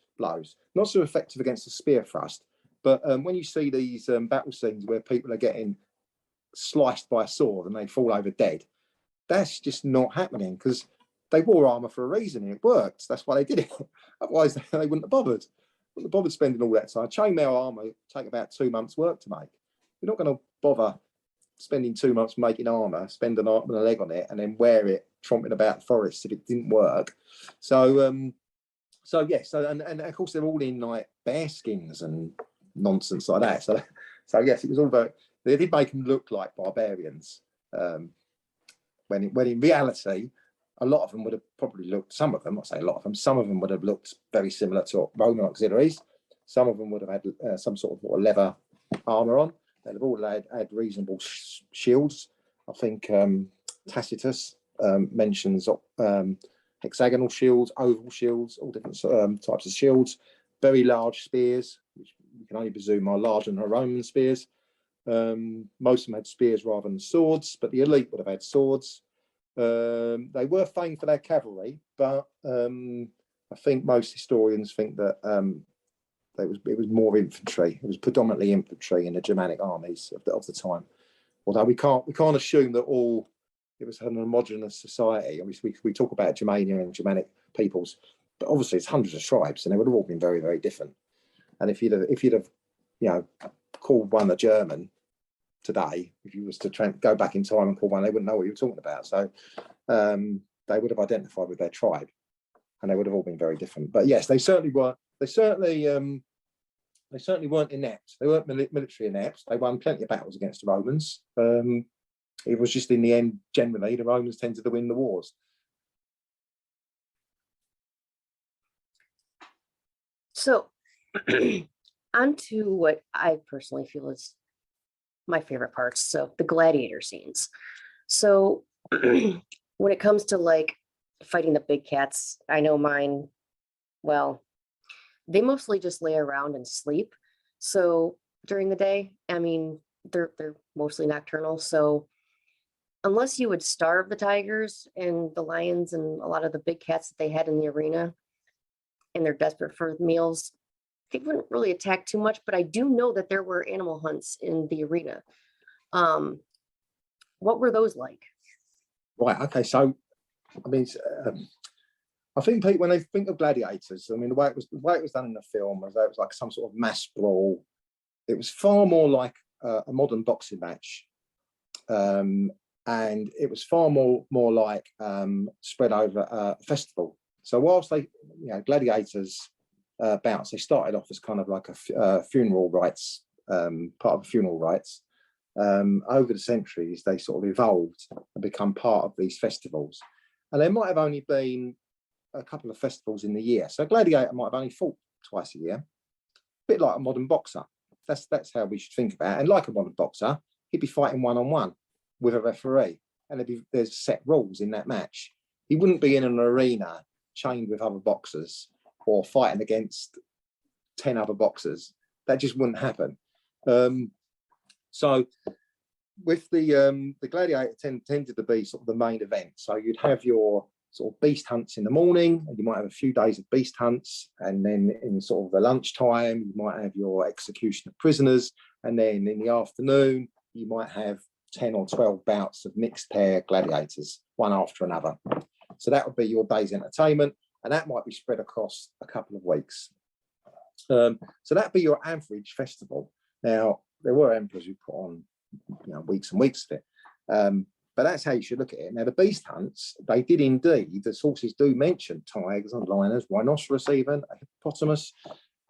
Not so effective against the spear thrust. But when you see these battle scenes where people are getting sliced by a sword and they fall over dead, that's just not happening, because they wore armor for a reason and it worked. That's why they did it. Otherwise, they wouldn't have bothered. Wouldn't have bothered spending all that time. Chainmail armor take about 2 months' work to make. You're not going to bother spending 2 months making armor, spend an arm and a leg on it, and then wear it tromping about the forest if it didn't work. So and of course they're all in like bear skins and nonsense like that. So yes, it was all very. They did make them look like barbarians, when in reality, a lot of them would have probably looked. Some of them, I'll say a lot of them. Some of them would have looked very similar to Roman auxiliaries. Some of them would have had some sort of leather armor on. They'd have all had reasonable shields. I think Tacitus mentions hexagonal shields, oval shields, all different types of shields. Very large spears, which you can only presume are larger than Roman spears. Most of them had spears rather than swords, but the elite would have had swords. They were famed for their cavalry, but I think most historians think that it was more infantry. It was predominantly infantry in the Germanic armies of the time. Although we can't assume that it was an homogeneous society. I mean, we talk about Germania and Germanic peoples, but obviously it's hundreds of tribes, and they would have all been very, very different. And if you'd have called one a German today, if you was to go back in time and call one, they wouldn't know what you were talking about. So they would have identified with their tribe, and they would have all been very different. But yes, they certainly were. They certainly weren't inept. They weren't military inept. They won plenty of battles against the Romans. It was just in the end, generally, the Romans tended to win the wars. So on to what I personally feel is my favorite parts. So the gladiator scenes. So when it comes to like fighting the big cats, I know mine, well, they mostly just lay around and sleep. So during the day, I mean, they're mostly nocturnal. So unless you would starve the tigers and the lions and a lot of the big cats that they had in the arena, and they're desperate for meals, they wouldn't really attack too much. But I do know that there were animal hunts in the arena. What were those like? Right. Okay. So, I mean, I think people, when they think of gladiators, I mean, the way it was done in the film was that it was like some sort of mass brawl. It was far more like a modern boxing match, and it was far more like spread over a festival. So whilst they, gladiators bouts, they started off as kind of like a funeral rites, part of funeral rites. Over the centuries, they sort of evolved and become part of these festivals. And there might have only been a couple of festivals in the year. So a gladiator might have only fought twice a year, a bit like a modern boxer. That's how we should think about it. And like a modern boxer, he'd be fighting one-on-one with a referee, and there's set rules in that match. He wouldn't be in an arena chained with other boxers or fighting against 10 other boxers. That just wouldn't happen. So with the gladiator tended to be sort of the main event. So you'd have your sort of beast hunts in the morning, and you might have a few days of beast hunts, and then in sort of the lunchtime you might have your execution of prisoners, and then in the afternoon you might have 10 or 12 bouts of mixed pair gladiators, one after another. So that would be your day's entertainment, and that might be spread across a couple of weeks. So that'd be your average festival. Now, there were emperors who put on weeks and weeks of it. But that's how you should look at it. Now, the beast hunts, they did indeed, the sources do mention tigers and lions, rhinoceros even, a hippopotamus,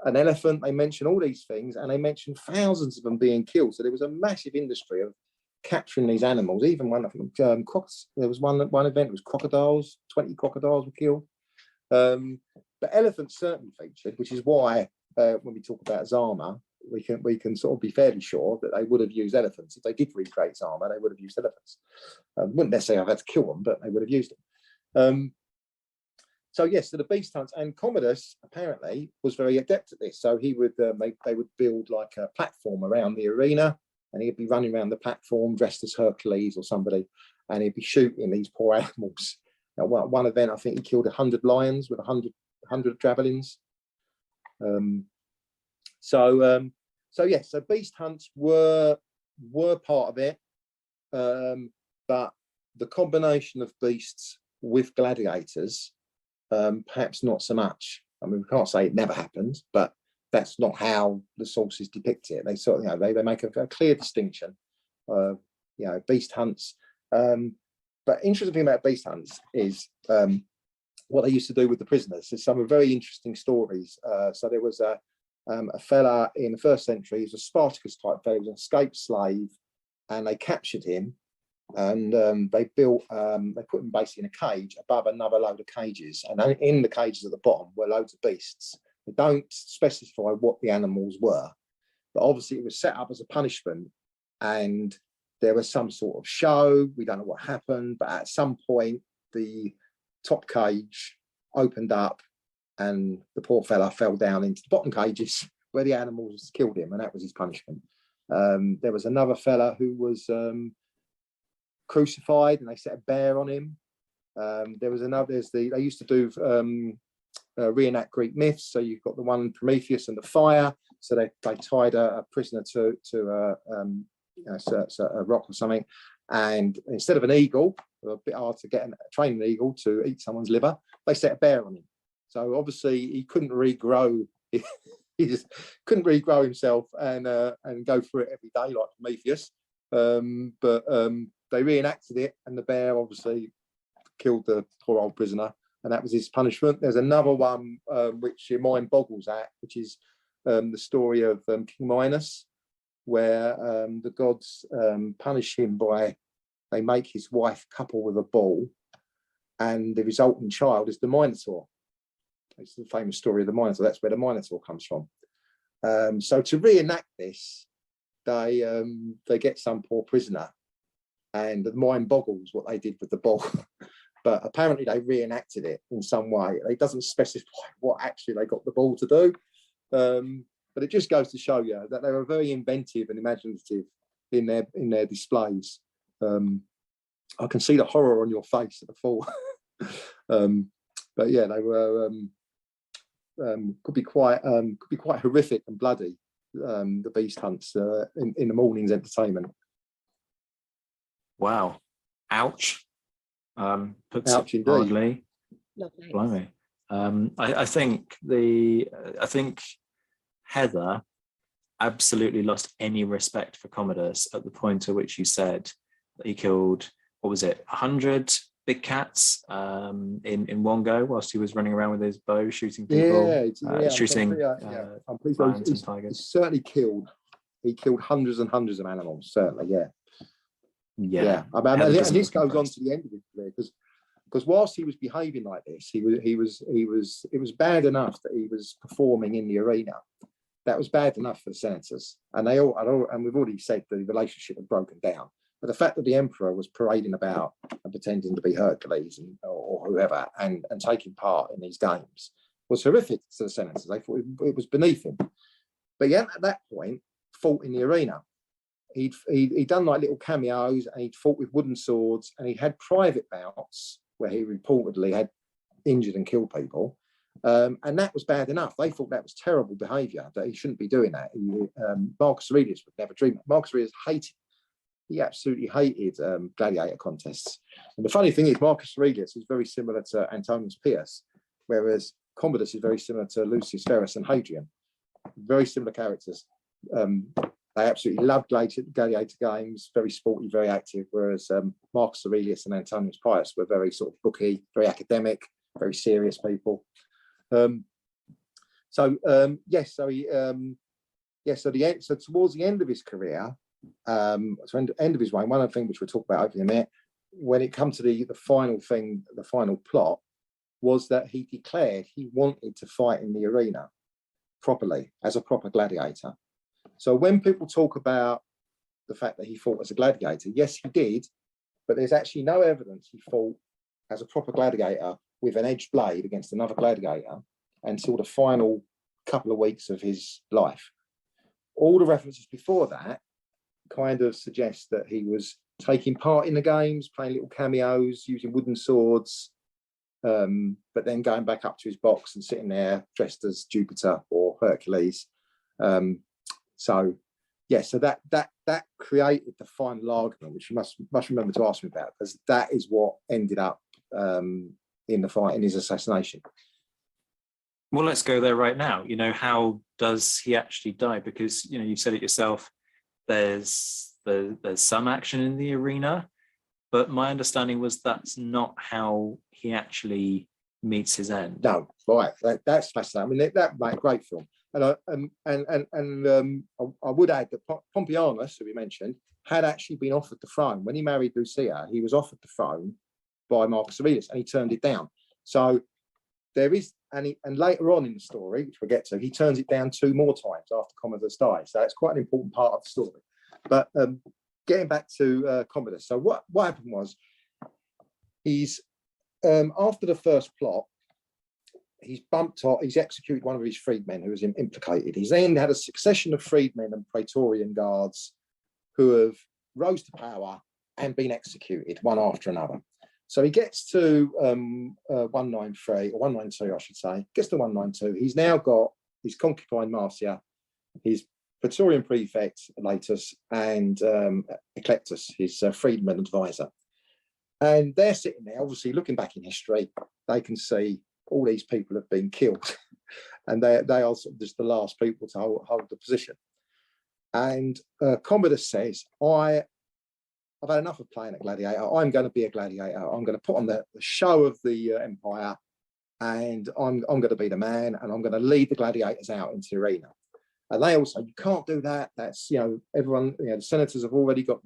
an elephant. They mention all these things, and they mention thousands of them being killed. So there was a massive industry of capturing these animals. Even one, I think, there was one event, it was crocodiles, 20 crocodiles were killed. But elephants certainly featured, which is why when we talk about Zama, we can sort of be fairly sure that they would have used elephants. If they did recreate Zama, they would have used elephants. Wouldn't necessarily have had to kill them, but they would have used them. So yes, so the beast hunts, and Commodus apparently was very adept at this. So he would they would build like a platform around the arena, and he'd be running around the platform dressed as Hercules or somebody, and he'd be shooting these poor animals. Now, one event, I think he killed 100 lions with 100 javelins. So yes, so beast hunts were part of it, but the combination of beasts with gladiators, perhaps not so much. I mean, we can't say it never happened, but that's not how the sources depict it. They sort of, they make a clear distinction. Beast hunts. But interesting thing about beast hunts is what they used to do with the prisoners. There's some very interesting stories. So there was a fella in the first century, he was a Spartacus type fella, he was an escaped slave, and they captured him, and they put him basically in a cage above another load of cages, and in the cages at the bottom were loads of beasts. They don't specify what the animals were, but obviously it was set up as a punishment, and there was some sort of show. We don't know what happened, but at some point the top cage opened up, and the poor fella fell down into the bottom cages where the animals killed him, and that was his punishment. There was another fella who was crucified, and they set a bear on him. There was another. They used to do reenact Greek myths. So you've got the one Prometheus and the fire. So they tied a prisoner to a rock or something, and instead of an eagle, a bit hard to train an eagle to eat someone's liver, they set a bear on him. So obviously he couldn't regrow. He just couldn't regrow himself and go through it every day like Prometheus. But they reenacted it, and the bear obviously killed the poor old prisoner, and that was his punishment. There's another one which your mind boggles at, which is the story of King Minos, where the gods punish him by they make his wife couple with a bull, and the resulting child is the Minotaur. It's the famous story of the Minotaur. That's where the Minotaur comes from. So to reenact this, they get some poor prisoner, and the mind boggles what they did with the ball. But apparently they reenacted it in some way. It doesn't specify what actually they got the ball to do. But it just goes to show you that they were very inventive and imaginative in their displays. I can see the horror on your face at the fall. But yeah, they were could be quite horrific and bloody. The beast hunts in the morning's entertainment. Wow, ouch. Puts Ouch it indeed. mildly. No, thanks. Blimey. I think Heather absolutely lost any respect for Commodus at the point at which you said that he killed, what was it, 100 big cats in one go whilst he was running around with his bow shooting people, shooting I'm pretty sure lions and tigers. He certainly killed. He killed hundreds and hundreds of animals. Certainly, yeah. I mean, and this goes on to the end of his career because whilst he was behaving like this, it was bad enough that he was performing in the arena. That was bad enough for the senators, and we've already said the relationship had broken down. But the fact that the emperor was parading about and pretending to be Hercules or whoever and taking part in these games was horrific to the senators. They thought it was beneath him. But yeah, at that point, fought in the arena. He'd done like little cameos, and he'd fought with wooden swords, and he had private bouts where he reportedly had injured and killed people. And that was bad enough. They thought that was terrible behaviour, that he shouldn't be doing that. Marcus Aurelius would never dream. Marcus Aurelius absolutely hated gladiator contests. And the funny thing is, Marcus Aurelius is very similar to Antonius Pius, whereas Commodus is very similar to Lucius Verus and Hadrian. Very similar characters. They absolutely loved gladiator games, very sporty, very active, whereas Marcus Aurelius and Antonius Pius were very sort of booky, very academic, very serious people. So towards the end of his career, end of his reign, one of the things which we'll talk about over in a minute, when it comes to the final thing, the final plot, was that he declared he wanted to fight in the arena properly as a proper gladiator. So when people talk about the fact that he fought as a gladiator, yes, he did, but there's actually no evidence he fought as a proper gladiator with an edged blade against another gladiator until the final couple of weeks of his life. All the references before that kind of suggest that he was taking part in the games, playing little cameos, using wooden swords, but then going back up to his box and sitting there dressed as Jupiter or Hercules. So that created the final argument, which you must remember to ask me about, because that is what ended up in the fight, in his assassination. Well, let's go there right now. How does he actually die? Because you said it yourself. There's some action in the arena, but my understanding was that's not how he actually meets his end. No, right. That's fascinating. I mean, that made a great film. And I would add that Pompianis, who we mentioned, had actually been offered the throne. When he married Lucilla, he was offered the throne by Marcus Aurelius, and he turned it down. So there is, and later on in the story, which we'll get to, he turns it down 2 more times after Commodus dies. So it's quite an important part of the story. But getting back to Commodus, so what happened was, he's after the first plot, he's executed one of his freedmen who was implicated. He's then had a succession of freedmen and Praetorian Guards who have rose to power and been executed one after another. So he gets to 193, or 192, I should say, gets to 192. He's now got his concubine Marcia, his Praetorian prefect Latus, and Eclectus, his freedman advisor. And they're sitting there, obviously looking back in history, they can see all these people have been killed, and they are sort of just the last people to hold the position. And Commodus says, I've had enough of playing a gladiator. I'm going to be a gladiator. I'm going to put on the show of the empire, and I'm going to be the man, and I'm going to lead the gladiators out into the arena. And they all say, you can't do that. That's, everyone, the senators have already got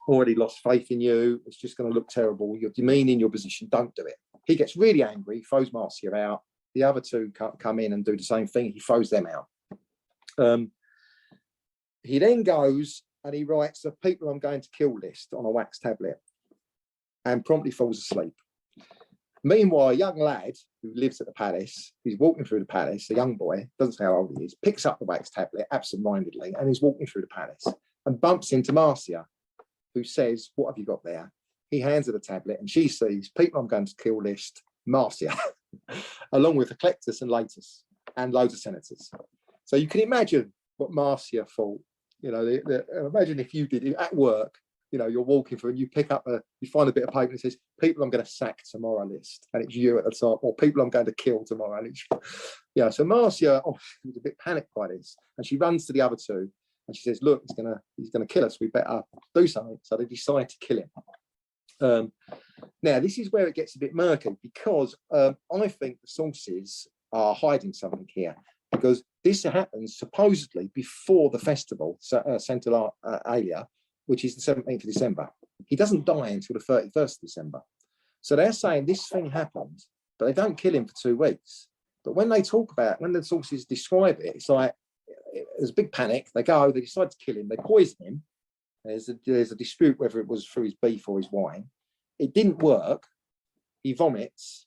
already lost faith in you. It's just going to look terrible. You're demeaning your position. Don't do it. He gets really angry, throws Marcia out, the other two come in and do the same thing. He throws them out. He then goes and he writes a people I'm going to kill list on a wax tablet and promptly falls asleep. Meanwhile, a young lad who lives at the palace, he's walking through the palace, a young boy, doesn't say how old he is, picks up the wax tablet absent-mindedly and is walking through the palace and bumps into Marcia, who says, "What have you got there?" He hands her the tablet and she sees people I'm going to kill list, Marcia, along with Eclectus and Latus and loads of senators. So you can imagine what Marcia thought. You know, imagine if you did it at work, you know, you're walking through and you pick up you find a bit of paper and it says, people I'm going to sack tomorrow list. And it's you at the top, or people I'm going to kill tomorrow. And it's, yeah, so Marcia was a bit panicked by this. And she runs to the other two and she says, look, he's gonna kill us. We better do something. So they decide to kill him. Now, this is where it gets a bit murky because I think the sources are hiding something here, because this happens supposedly before the festival, Santa Alia, which is the 17th of December. He doesn't die until the 31st of December. So they're saying this thing happened, but they don't kill him for 2 weeks. But when they talk about, when the sources describe it, it's like, there's a big panic. They decide to kill him. They poison him. There's a dispute whether it was through his beef or his wine. It didn't work. He vomits.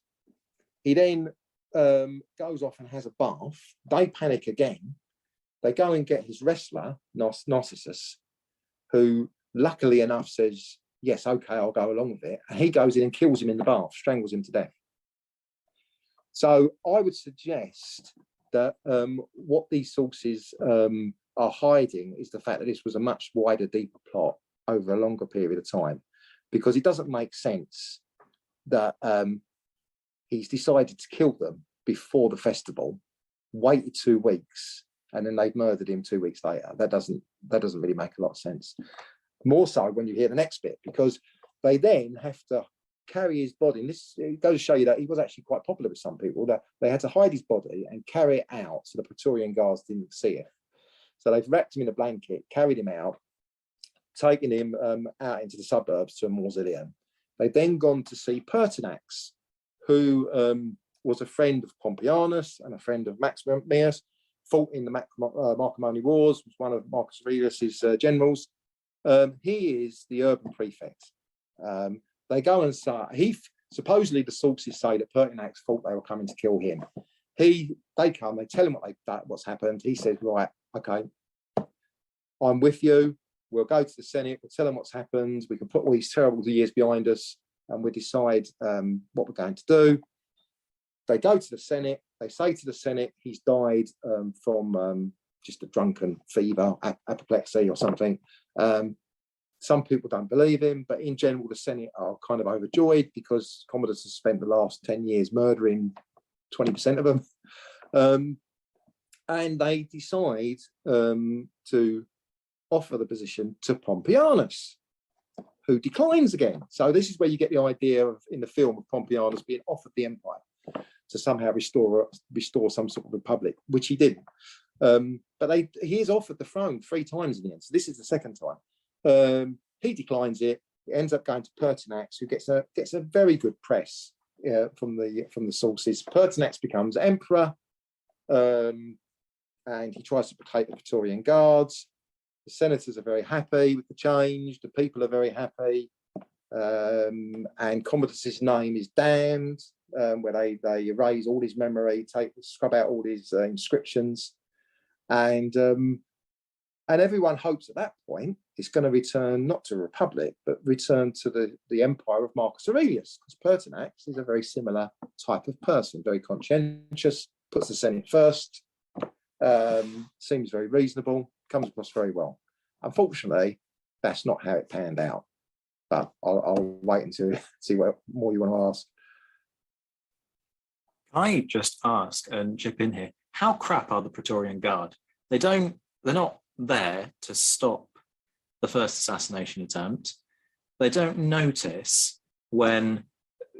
He then goes off and has a bath. They panic again. They go and get his wrestler, Narcissus, who luckily enough says, yes, okay, I'll go along with it. And he goes in and kills him in the bath, strangles him to death. So I would suggest that what these sources are hiding is the fact that this was a much wider, deeper plot over a longer period of time, because it doesn't make sense that he's decided to kill them before the festival, waited 2 weeks, and then they've murdered him 2 weeks later. That doesn't really make a lot of sense. More so when you hear the next bit, because they then have to carry his body. And this, it goes to show you that he was actually quite popular with some people, that they had to hide his body and carry it out so the Praetorian Guards didn't see it. So they've wrapped him in a blanket, carried him out, taken him out into the suburbs to a mausoleum. They've then gone to see Pertinax, who was a friend of Pompianis and a friend of Maximianis, fought in the Marcomanni Wars, was one of Marcus Aurelius's generals. He is the urban prefect. They go and say, supposedly the sources say that Pertinax thought they were coming to kill him. They come, they tell him what's happened. He says, right, okay, I'm with you. We'll go to the Senate, we'll tell them what's happened. We can put all these terrible years behind us and we'll decide what we're going to do. They go to the Senate. They say to the Senate, he's died from just a drunken fever, apoplexy or something. Some people don't believe him, but in general, the Senate are kind of overjoyed because Commodus has spent the last 10 years murdering 20% of them. And they decide to offer the position to Pompianus, who declines again. So this is where you get the idea of, in the film, of Pompianus being offered the empire to somehow restore some sort of republic, which he didn't. But he is offered the throne 3 times in the end. So this is the second time. He declines it. It ends up going to Pertinax, who gets a very good press from the sources. Pertinax becomes emperor, and he tries to placate the Praetorian Guards. The senators are very happy with the change. The people are very happy. And Commodus's name is damned, where they erase all his memory, scrub out all his inscriptions. And everyone hopes at that point it's going to return not to a republic, but return to the empire of Marcus Aurelius, because Pertinax is a very similar type of person, very conscientious, puts the Senate first, seems very reasonable, comes across very well. Unfortunately, that's not how it panned out. But I'll wait until see what more you want to ask. Can I just ask and chip in here? How crap are the Praetorian Guard? They're not there to stop the first assassination attempt. They don't notice when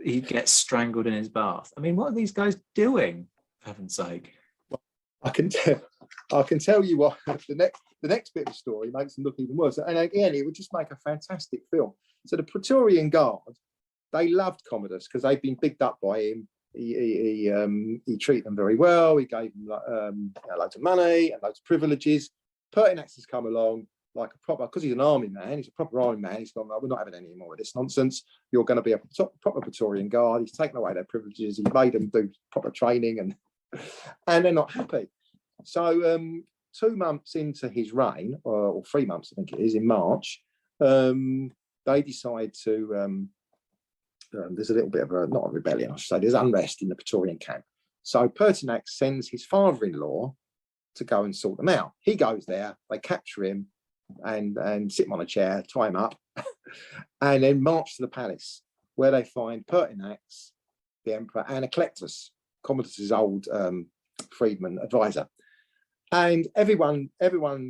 he gets strangled in his bath. I mean, what are these guys doing, for heaven's sake? I can tell you what, the next bit of the story makes them look even worse. And again, it would just make a fantastic film. So the Praetorian Guard, they loved Commodus because they'd been bigged up by him. He treated them very well. He gave them loads of money and loads of privileges. Pertinax has come along like a proper, because he's an army man, he's a proper army man. He's gone, we're not having any more of this nonsense. You're going to be a proper Praetorian Guard. He's taken away their privileges. He made them do proper training, and they're not happy. So 2 months into his reign, or 3 months, I think it is, in March, they decide to, there's a little bit of not a rebellion, I should say, there's unrest in the Praetorian camp. So Pertinax sends his father-in-law to go and sort them out. He goes there, they capture him and sit him on a chair, tie him up, and then march to the palace, where they find Pertinax, the emperor, and Eclectus, Commodus's old freedman advisor. And everyone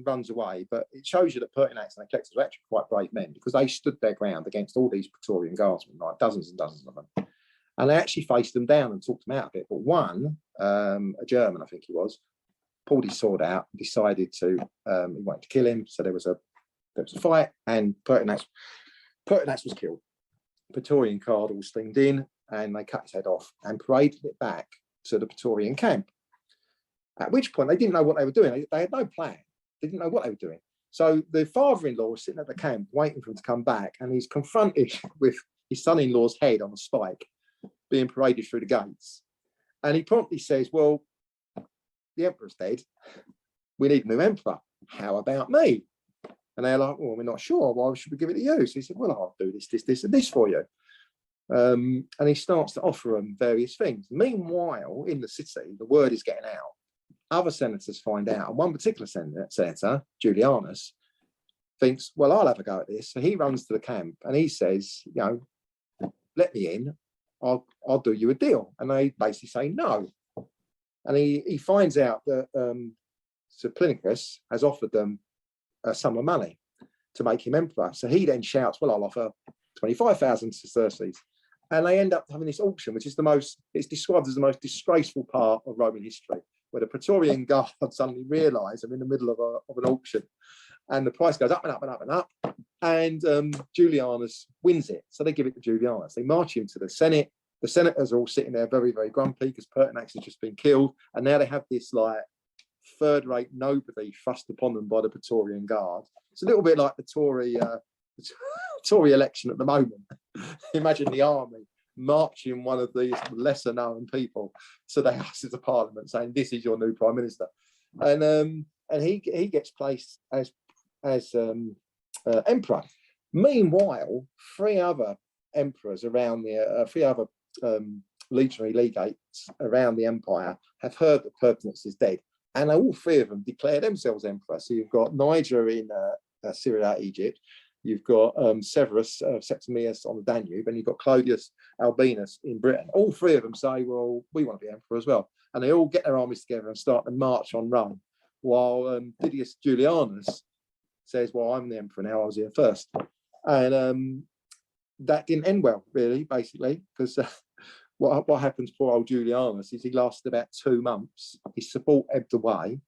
runs away, but it shows you that Pertinax and Eclectus were actually quite brave men, because they stood their ground against all these Praetorian guardsmen, like dozens and dozens of them. And they actually faced them down and talked them out a bit. But one, a German, I think he was, pulled his sword out and decided to, he wanted to kill him. So there was a fight, and Pertinax was killed. Praetorian Guard all steamed in, and they cut his head off and paraded it back to the Praetorian camp. At which point they didn't know what they were doing. They had no plan. They didn't know what they were doing. So the father-in-law was sitting at the camp waiting for him to come back, and he's confronted with his son-in-law's head on a spike being paraded through the gates. And he promptly says, well, the emperor's dead. We need a new emperor. How about me? And they're like, well, we're not sure. Why should we give it to you? So he said, well, I'll do this, and this for you. And he starts to offer them various things. Meanwhile, in the city, the word is getting out. Other senators find out. And one particular senator, Julianus, thinks, well, I'll have a go at this. So he runs to the camp and he says, let me in. I'll do you a deal. And they basically say no. And he finds out that Supplynicus has offered them a sum of money to make him emperor. So he then shouts, well, I'll offer 25,000 sesterces. And they end up having this auction, which is it's described as the most disgraceful part of Roman history, where the Praetorian Guard suddenly realise they're in the middle of an auction, and the price goes up and up and up and up, and Julianus wins it. So they give it to Julianus. They march him to the Senate. The senators are all sitting there very, very grumpy because Pertinax has just been killed, and now they have this like third-rate nobody thrust upon them by the Praetorian Guard. It's a little bit like the Tory election at the moment. Imagine the army marching one of these lesser-known people to the Houses of Parliament, saying, "This is your new prime minister," and he gets placed as emperor. Meanwhile, 3 other emperors around the 3 other legionary legates around the empire have heard that Pertinax is dead, and all 3 of them declare themselves emperor. So you've got Niger in Syria, Egypt. You've got Severus Septimius on the Danube, and you've got Clodius Albinus in Britain. All 3 of them say, well, we want to be emperor as well. And they all get their armies together and start to march on Rome, while Didius Julianus says, well, I'm the emperor now, I was here first. And that didn't end well, really, basically, because what happens to poor old Julianus is he lasted about 2 months. His support ebbed away.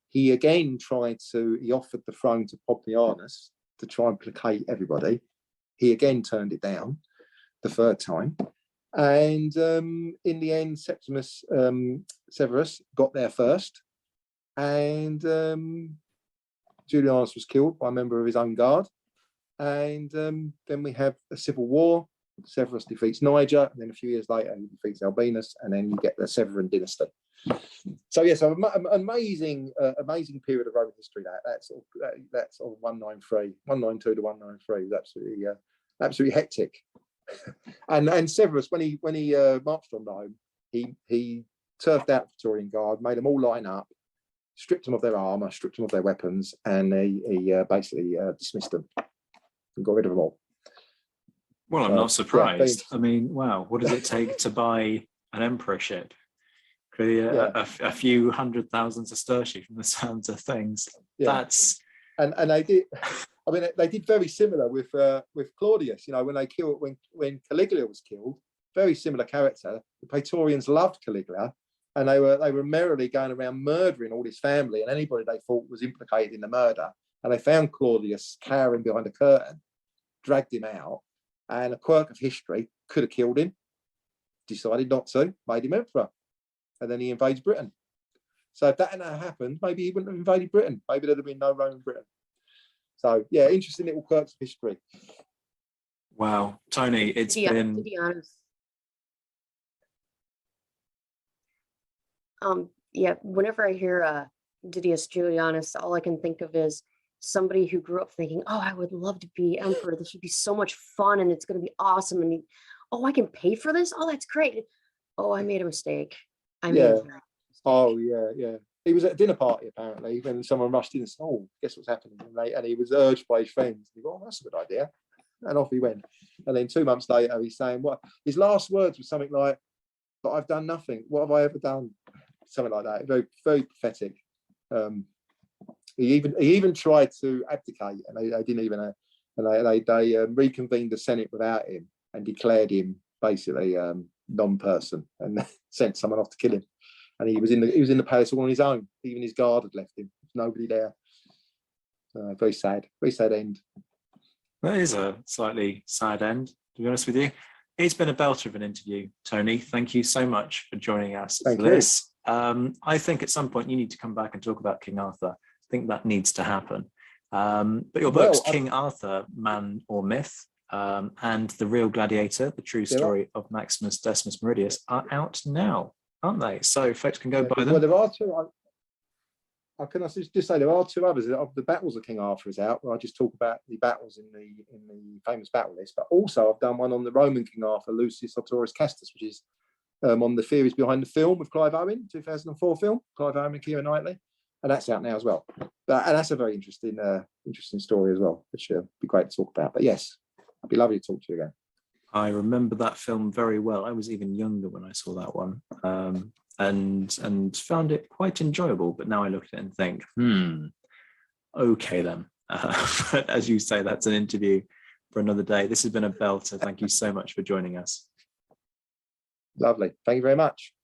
He again he offered the throne to Pompianis to try and placate everybody. He again turned it down the 3rd time. And in the end, Septimus Severus got there first. And Julianus was killed by a member of his own guard. And then we have a civil war. Severus defeats Niger, and then a few years later he defeats Albinus, and then you get the Severan dynasty. So yes, an amazing period of Roman history. That's sort of 192 to 193 was absolutely hectic. and Severus, when he marched on Rome, he turfed out the Praetorian Guard, made them all line up, stripped them of their armor, stripped them of their weapons, and he basically dismissed them and got rid of them all. Well, I'm not surprised. I mean, wow, what does it take to buy an emperorship? A few 100,000 sesterces from the sounds of things. Yeah. That's and they did. I mean, they did very similar with Claudius. When Caligula was killed, very similar character. The Praetorians loved Caligula, and they were merrily going around murdering all his family and anybody they thought was implicated in the murder. And they found Claudius cowering behind a curtain, dragged him out, and a quirk of history could have killed him. decided not to, made him emperor, and then he invades Britain. So if that hadn't happened, maybe he wouldn't have invaded Britain. Maybe there'd have been no Roman Britain. So yeah, interesting little quirks of history. Wow, Tony, it's been. To be honest, yeah, whenever I hear Didius Julianus, all I can think of is somebody who grew up thinking, oh, I would love to be emperor. This would be so much fun and it's going to be awesome. And oh, I can pay for this. Oh, that's great. Oh, I made a mistake. Oh, yeah. He was at a dinner party, apparently, when someone rushed in and said, oh, guess what's happening? And he was urged by his friends. He thought, oh, that's a good idea. And off he went. And then 2 months later, he's saying, what? His last words were something like, but I've done nothing. What have I ever done? Something like that. Very, very pathetic. He even tried to abdicate, and they didn't even. And they reconvened the Senate without him and declared him basically non-person, and sent someone off to kill him. And he was in the palace all on his own. Even his guard had left him. There's nobody there. Very sad end. That is a slightly sad end, to be honest with you. It's been a belter of an interview, Tony. Thank you so much for joining us for this. I think at some point you need to come back and talk about King Arthur. I think that needs to happen. But your books, King Arthur, Man or Myth, and The Real Gladiator, The True Story of Maximus Decimus Meridius, are out now, aren't they? So folks can go buy them. Well, there are two. Can I just say there are two others. The Battles of King Arthur is out, where I just talk about the battles in the famous battle list. But also I've done one on the Roman King Arthur, Lucius Ottorius Castus, which is on the theories behind the film with Clive Owen, 2004 film, Clive Owen and Keira Knightley, and that's out now as well. And that's a very interesting story as well, which would be great to talk about. But yes, it'd be lovely to talk to you again. I remember that film very well. I was even younger when I saw that one, and found it quite enjoyable. But now I look at it and think, okay then. But as you say, that's an interview for another day. This has been a belter. Thank you so much for joining us. Lovely. Thank you very much.